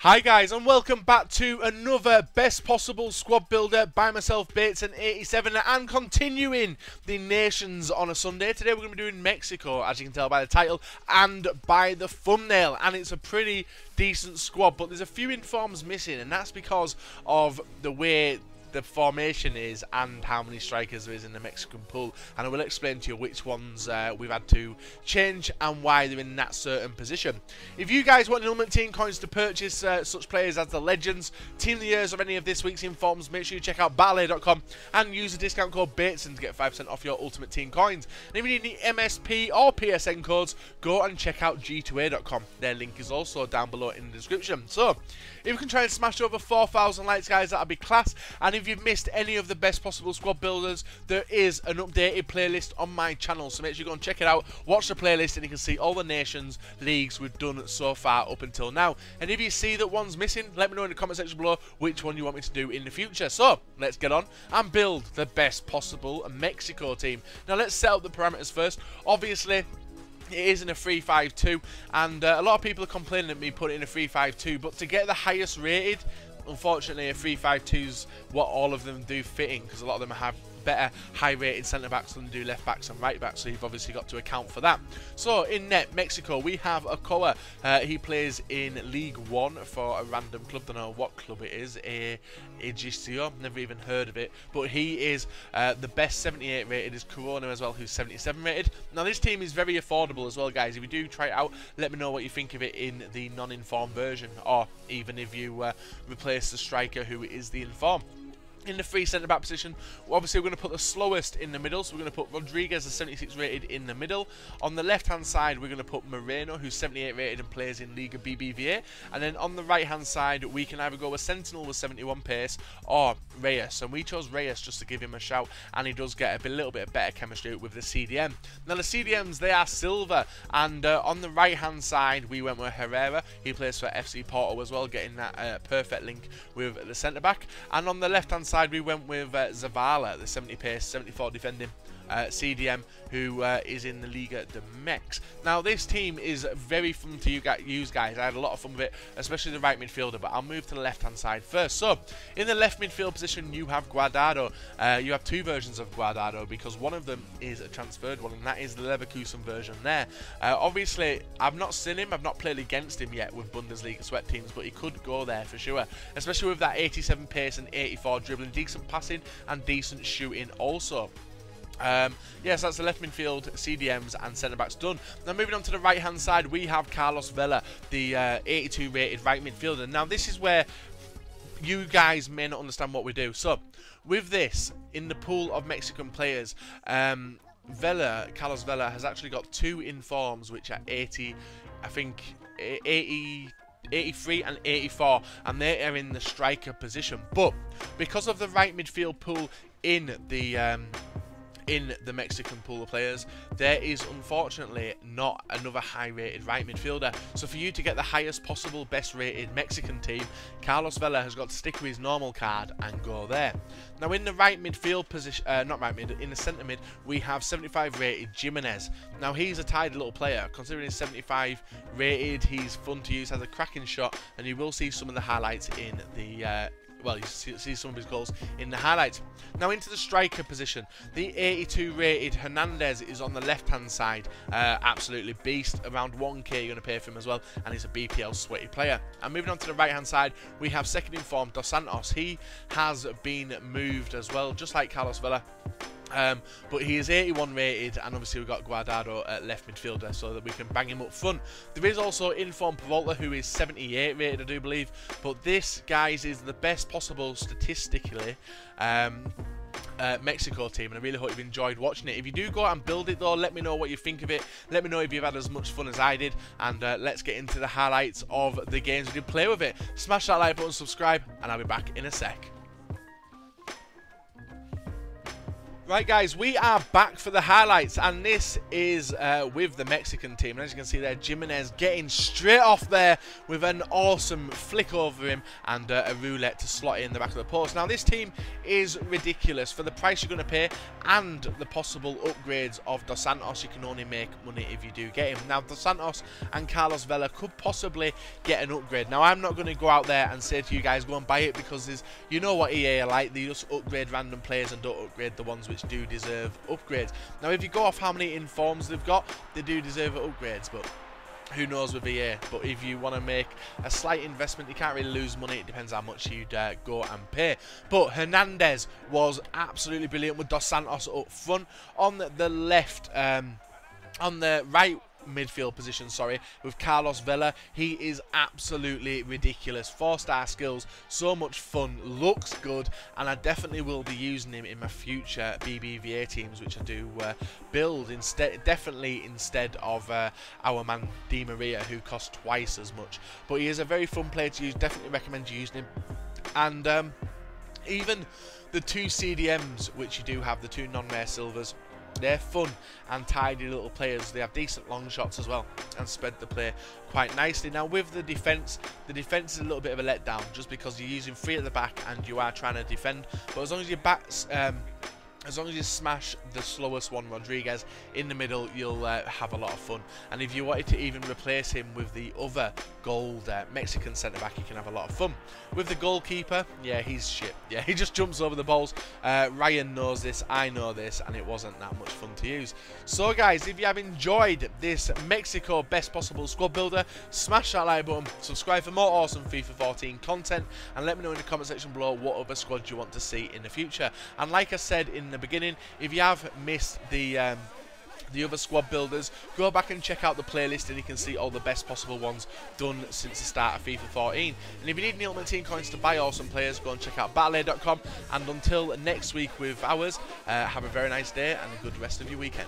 Hi guys, and welcome back to another best possible squad builder by myself, Bateson87, and continuing the nations on a Sunday. Today we're going to be doing Mexico, as you can tell by the title and by the thumbnail, and it's a pretty decent squad, but there's a few informs missing, and that's because of the way the formation is and how many strikers there is in the Mexican pool, and I will explain to you which ones we've had to change and why they're in that certain position. If you guys want Ultimate Team coins to purchase such players as the Legends, Team of the Years, or any of this week's informs, make sure you check out dailyrender.com and use the discount code Bateson to get 5% off your Ultimate Team coins. And if you need any MSP or PSN codes, go and check out g2a.com. Their link is also down below in the description. So if we can try and smash over 4,000 likes, guys, that'd be class. And if you've missed any of the best possible squad builders, there is an updated playlist on my channel, so make sure you go and check it out, watch the playlist, and you can see all the nations, leagues we've done so far up until now. And if you see that one's missing, let me know in the comment section below which one you want me to do in the future. So let's get on and build the best possible Mexico team. Now let's set up the parameters first. Obviously, it is in a 3-5-2, and a lot of people are complaining at me putting in a 3-5-2, but to get the highest rated, unfortunately a 3-5-2 is what all of them do fit in, because a lot of them have better high rated centre backs than do left backs and right backs, so you've obviously got to account for that. So in net, Mexico, we have Ochoa. He plays in League 1 for a random club, don't know what club it is, Egicio, never even heard of it, but he is the best 78 rated. Is Corona as well, who's 77 rated. Now this team is very affordable as well, guys. If you do try it out, let me know what you think of it in the non-informed version, or even if you replace the striker who is the inform. In the free centre back position, obviously we're going to put the slowest in the middle, so we're going to put Rodriguez, the 76 rated, in the middle. On the left hand side, we're going to put Moreno, who's 78 rated and plays in Liga BBVA. And then on the right hand side, we can either go with Sentinel with 71 pace or Reyes. And we chose Reyes just to give him a shout, and he does get a little bit of better chemistry with the CDM. Now the CDMs, they are silver, and on the right hand side, we went with Herrera. He plays for FC Porto as well, getting that perfect link with the centre back. And on the left hand side, we went with Zavala, the 70 pace, 74 defending CDM, who is in the Liga de Mex. Now this team is very fun to use, guys. I had a lot of fun with it, especially the right midfielder, but I'll move to the left hand side first. So in the left midfield position, you have Guardado. You have two versions of Guardado, because one of them is a transferred one, and that is the Leverkusen version there. Obviously I've not seen him, I've not played against him yet with Bundesliga sweat teams, but he could go there for sure, especially with that 87 pace and 84 dribbling, decent passing and decent shooting also. Yes, that's the left midfield, CDMs and centre-backs done. Now moving on to the right-hand side, we have Carlos Vela, the 82 rated right midfielder. Now this is where you guys may not understand what we do. So with this, in the pool of Mexican players, Carlos Vela has actually got two informs which are 80, I think 83 and 84, and they are in the striker position. But because of the right midfield pool in the Mexican pool of players, there is unfortunately not another high rated right midfielder. So for you to get the highest possible best rated Mexican team, Carlos Vela has got to stick with his normal card and go there. Now in the right midfield position, not right mid, in the centre mid, we have 75 rated Jimenez. Now he's a tidy little player, considering he's 75 rated, he's fun to use, has a cracking shot, and you will see some of the highlights in the well, you see some of his goals in the highlights. Now into the striker position, the 82 rated Hernandez is on the left hand side. Absolutely beast, around 1k you're going to pay for him as well, and he's a BPL sweaty player. And moving on to the right hand side, we have second informed Dos Santos. He has been moved as well, just like Carlos Vela. But he is 81 rated, and obviously we've got Guardado at left midfielder so that we can bang him up front. There is also Inform Peralta, who is 78 rated, I do believe, but this, guys, is the best possible statistically Mexico team, and I really hope you've enjoyed watching it. If you do go out and build it though, let me know what you think of it. Let me know if you've had as much fun as I did, and let's get into the highlights of the games we did play with it. Smash that like button, subscribe, and I'll be back in a sec. Right guys, we are back for the highlights, and this is with the Mexican team. And as you can see there, Jimenez getting straight off there with an awesome flick over him and a roulette to slot in the back of the post. Now this team is ridiculous. For the price you're going to pay and the possible upgrades of Dos Santos, you can only make money if you do get him. Now Dos Santos and Carlos Vela could possibly get an upgrade. Now I'm not going to go out there and say to you guys go and buy it, because there's, you know what EA are like, they just upgrade random players and don't upgrade the ones which do deserve upgrades. Now if you go off how many informs they've got, they do deserve upgrades, but who knows with EA. But if you want to make a slight investment, you can't really lose money. It depends how much you'd go and pay. But Hernandez was absolutely brilliant with Dos Santos up front. On the left, on the right midfield position, sorry, with Carlos Vela, he is absolutely ridiculous. 4-star skills, so much fun, looks good, and I definitely will be using him in my future BBVA teams, which I do build instead, definitely instead of our man Di Maria, who costs twice as much. But he is a very fun player to use. Definitely recommend you using him. And even the 2 CDMs which you do have, the 2 non-rare silvers, they're fun and tidy little players. They have decent long shots as well and spread the play quite nicely. Now with the defense is a little bit of a letdown, just because you're using 3 at the back and you are trying to defend. But as long as your backs, as long as you smash the slowest one, Rodriguez, in the middle, you'll have a lot of fun. And if you wanted to even replace him with the other gold Mexican centre-back, you can have a lot of fun. With the goalkeeper, yeah, he's shit. Yeah, he just jumps over the balls. Ryan knows this, I know this, and it wasn't that much fun to use. So guys, if you have enjoyed this Mexico best possible squad builder, smash that like button, subscribe for more awesome FIFA 14 content, and let me know in the comment section below what other squads you want to see in the future. And like I said in the beginning, if you have missed the other squad builders, go back and check out the playlist and you can see all the best possible ones done since the start of FIFA 14. And if you need any Ultimate Team coins to buy awesome players, go and check out dailyrender.com. And until next week with ours, have a very nice day and a good rest of your weekend.